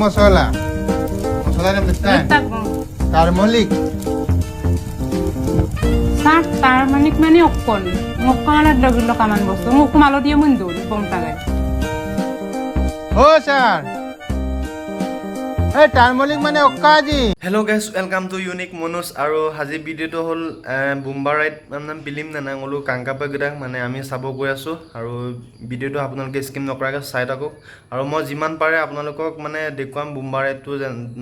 মশলা মশলা নাম দেখতেন টারমরিক Sar tarmanik mani okkon. Ngokkala dagilo kaman bosto. Ngokkumalo dia mundur bom tagay. ও sir এই turmeric মানে অক্কাজি hello' guys welcome to unique Manoj আৰু আজি ভিডিঅ'টো হ'ল বুম্বাৰাইত মানে ফিল্ম নানাঙলো কাংকাপাগিৰাক মানে আমি চাব গৈ আছোঁ আৰু ভিডিঅ'টো আপোনালোকে স্কিপ নকৰাকৈ চাই থাকক আৰু মই যিমান পাৰে আপোনালোকক মানে দেখুৱাম বুম্বাৰাইটো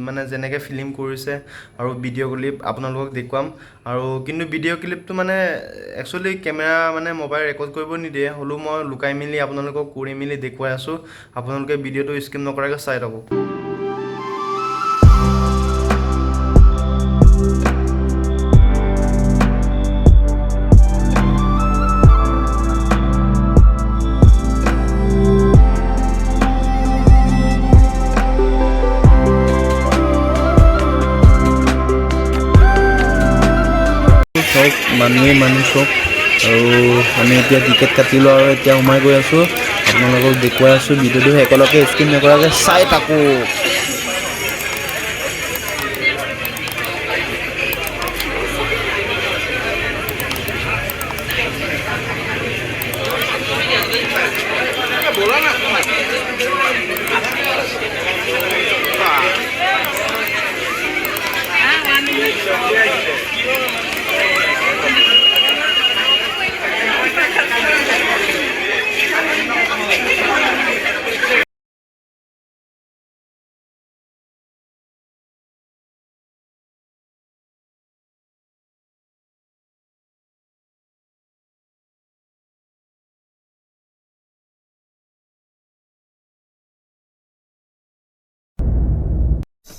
মানে যেনেকৈ ফিল্ম কৰিছে আৰু ভিডিঅ' ক্লিপ আপোনালোকক দেখুৱাম আৰু কিন্তু ভিডিঅ' ক্লিপটো মানে একচুৱেলি কেমেৰা মানে মোবাইল ৰেকৰ্ড কৰিব নিদিয়ে হ'লেও মই লুকাই মেলি আপোনালোকক কৰি মেলি দেখুৱাই আছোঁ আপোনালোকে ভিডিঅ'টো স্কিপ নকৰাকৈ চাই থাকক চব মানুহ চব আৰু আমি এতিয়া টিকেট কাটিলোঁ আৰু এতিয়া সোমাই গৈ আছোঁ আপোনালোকক দেখুৱাই আছোঁ ভিডিঅ'টো একেলগে স্ক্ৰীন নকৰাকৈ চাই থাকোঁ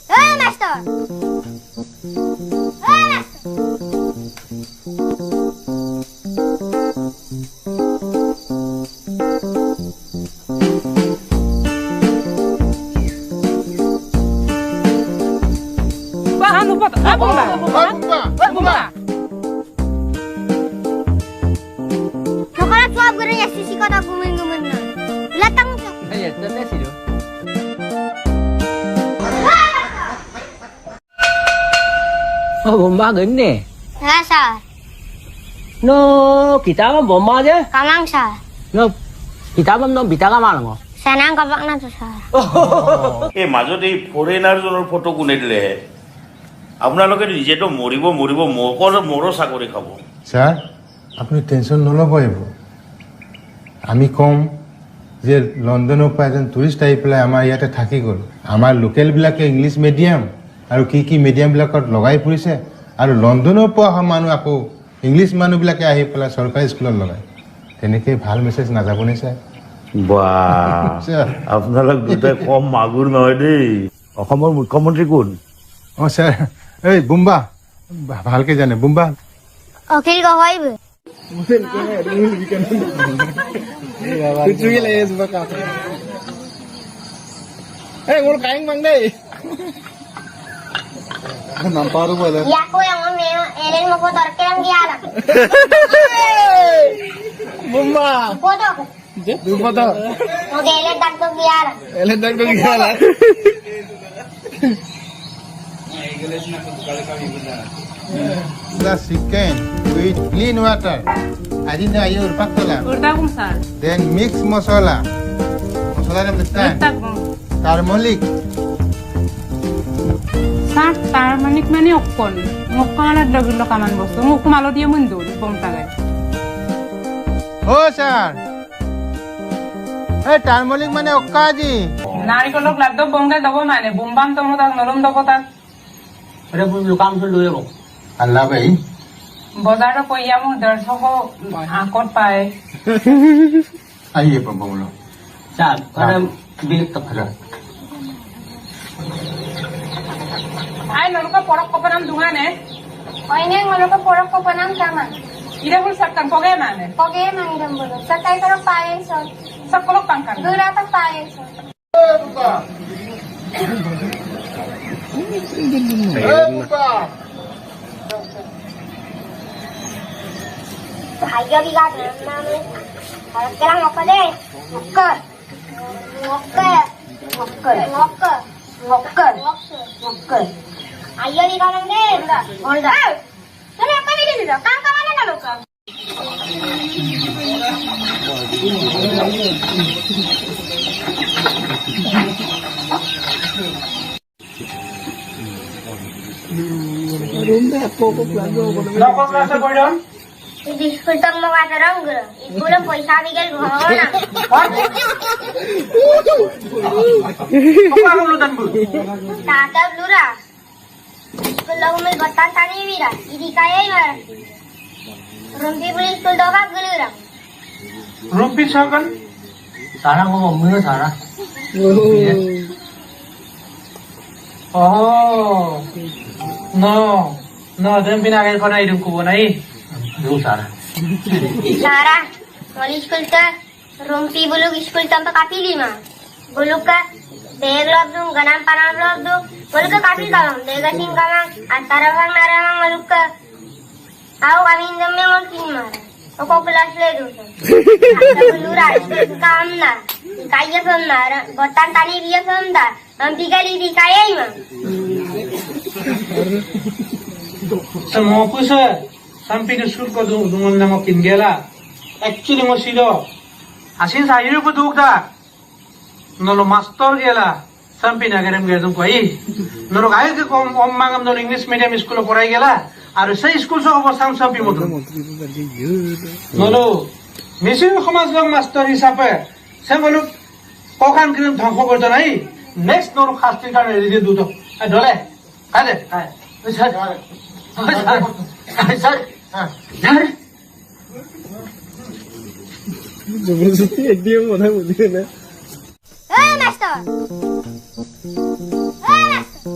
Hey, master! Hey, master! Ano ba? Bomba. Nakalat suap ko rin yung susi ko na gumin-gumin na. Latang siya. Ay, ito na sila. Oh, bomba gini. Ha, sir. No, kita mah bomba aja. Kamang, sir. No, kita mah no bita ka malang mo. Sanang kapak na to, sir. এই মাজত এই ফৰেইনাৰজনৰ photo কোনে দিলে আপোনালোকে নিজেতো মৰিব মোৰো চাকৰি খাব স্যাৰ আপনি টেনশন নল'ব এইবোৰ আমি কম যে লণ্ডনৰ পৰা এজন টুৰিষ্ট আহি পেলাই আমাৰ ইয়াতে থাকি গ'ল আমাৰ লোকেলবিলাকে ইংলিছ মিডিয়াম আৰু কি মিডিয়ামবিলাকত লগাই ফুৰিছে আৰু লণ্ডনৰ পৰা অহা মানুহ আকৌ ইংলিছ মানুহবিলাকে আহি পেলাই চৰকাৰী স্কুলত লগায় তেনেকৈ ভাল মেছেজ নাযাবনে ছাৰ বাহ আপোনালোক দুটাই কম মাগুৰ নহয় দেই অসমৰ মুখ্যমন্ত্ৰী কোন অঁ ছাৰ এই বুম্বা ভালকৈ জানে Bumba Okil ka, hoy, be. Ya ko yung eren mo po torke ang giyala. Bomba. Foto. Foto. Modele dagdag giyala. the chicken with clean water adina ayur paktola Urda kum sar. then mix mosala naam দেখতেন টারমরিক Sar tarmanik mani okkon. Ngokkala dagilo kaman bosto. Ngokkumalo dia mundur bom tagay. ও sir এই turmeric মানে অক্কাজি নাৰিকলক লাগদ বংগে দব মানে বুম্বাম তমো তাক নরম দব তাক Ada pun lukam tu dulu mo. Allah ভাই বজাৰত পইয়া মোক 150 আকত পায় আইয়ে Pablo Sa, kada bilik tak. আই নলকা পৰক কপনাম দুঙানে Hoy, neng, malo ka porok ko pa ng tama. ইৰে ফুল সাতকান পগে মানে Pogi, mangiram bulo. Sa tayo ka ng payen, so. সকলক পাংকান Dura ka payen, so. Ayo, bigat namin. Harap ka lang ako din. Ngokka. Ngokka. Ngokka. Ngokka. Mokker. Ayo di kanan deh. Olda. Sana apa ini dulu? Kang mana kalau kang? Di school tak mau kata orang guru. School पैसा बिगल घोड़ा. Tata blura. School lagu mel batan tani bira. Ini kaya mar. Rumpi beli school doa gelura. Rumpi sakan? Sarah ngomong mưa Sarah. Oh. No, dan pinagal ko na idong kubo na eh. Dulu Sarah. Sarah, wali school ta. Rumpi buluk school tanpa kapi lima. Buluk ka. Beg log dong, ganam panam log dong. Buluk ka kapi kalam. Dega sing kamang. Antara bang naramang maluk ka. Aku kami indam yang makin marah. Aku kelas le dulu. Ada belura, kam na. Kaya semna, botan tani dia semda. Mampi kali di kaya ima. Semua pusa. Sampai ke school ko dungon na mo kingela. Actually mo silo. Asin sa iyo ko dugda. Nolo master gela. Sampai na garam gadum ko ai. Nolo kaya ke kom mangam no English medium school ko rai gela. Aru sa school so ko sam sampai mo. Nolo Mesin সমাজ গং master হিসাবে সে বলুক কখান কিরম ধ্বংস করতে নাই next নর খাস্তির কারণে রেডি দুটো ডলে কাজে sir sir sir Hey, master. Hey, master.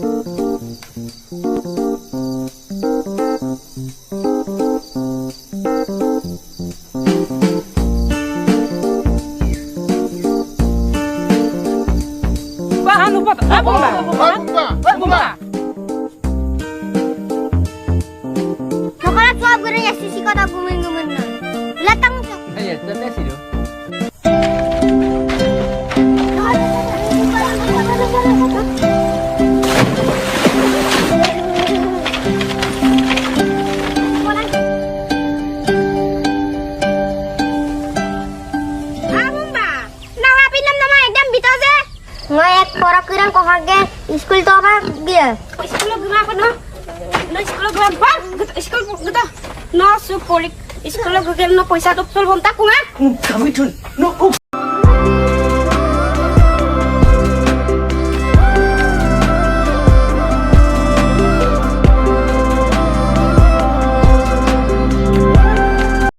Anu pot, bomba. Coklat suap guru ya sisi kota gumin na. Latang cok. Ayo, tanda sih lo. Ngayat porak kirang kok kaget school to apa dia? School guna apa no? No school guna apa? School gitu. No su polik. School guna no paisa to sul bonta kunga. Kami tuh, no.